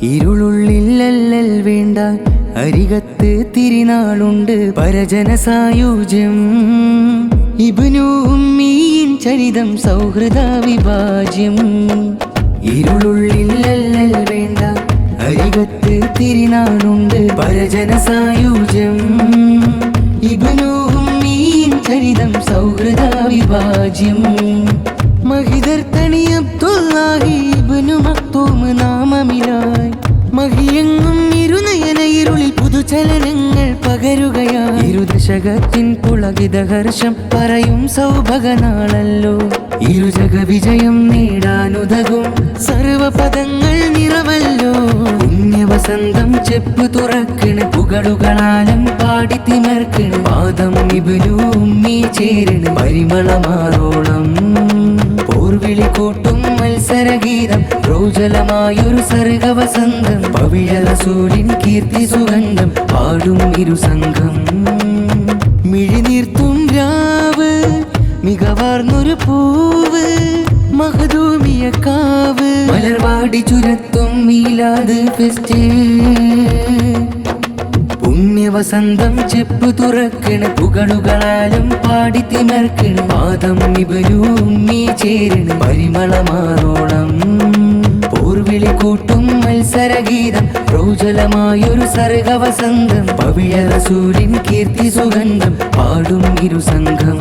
ഇരുളുള്ളില്ലല്ലൽ വേണ്ട അരികത്ത് തിരുനാളുണ്ട് പരജന സായുജ്യം ഇബ്നു ഉമ്മീൻ ചരിതം സൗഹൃദ വിഭാജ്യം ഇരുളുള്ളില്ലല്ലൽ വേണ്ട അരികത്ത് തിരുനാളുണ്ട് പരജന സായുജ്യം ഇബ്നു ഉമ്മീൻ ചരിതം സൗഹൃദ വിഭാജ്യം മഹിദർ തണി അബ്ദുല്ലാഹി ഇബ്നു മക്തൂം നാമമിലായി മഹിയെങ്ങും ഇരുനയന ഇരുളിൽ പുതുചലനങ്ങൾ പകരുകയായി ഇരുദശകത്തിൻ പുളകിത ഹർഷം പറയും സൗഭഗനാളല്ലോ ഇരുജഗ വിജയം നേടാനുതകും സർവപദങ്ങൾ നിറവല്ലോ പുണ്യവസന്തം ചെപ്പ് തുറക്കണ് പുകളുകളാലും പാടി തിമർക്കണ് പാദം ഇബ്നു ഉമ്മി ചേരണ് പരിമളമാറോളം പോർവിളി കൂട്ടും മത്സരഗീതം പ്രോജലമായൊരു സർഗവസന്തം പവിഴ റസൂലിൻ കീർത്തി സുഗന്ധം പാടും ഇരുസംഘം മിഴിനീർത്തും രാവ് മികവാർന്നൊരു പൂവ് മഹദൂമിയ കാവ് മലർവാടി ചുരത്തും മീലാദ് ഫെസ്റ്റ് പുണ്യവസന്തം ചെപ്പ് തുറക്കണ് പുകളുകളാലും പാടി തിമർക്കണ് പാദം ഇബ്നു ഉമ്മി ചേരണ് പരിമളമാറോളം പോർവിളി കൂട്ടും മത്സരഗീതം പ്രോജലമായൊരു സർഗവസന്തം പവിഴ റസൂലിൻ കീർത്തി സുഗന്ധം പാടും ഇരുസംഘം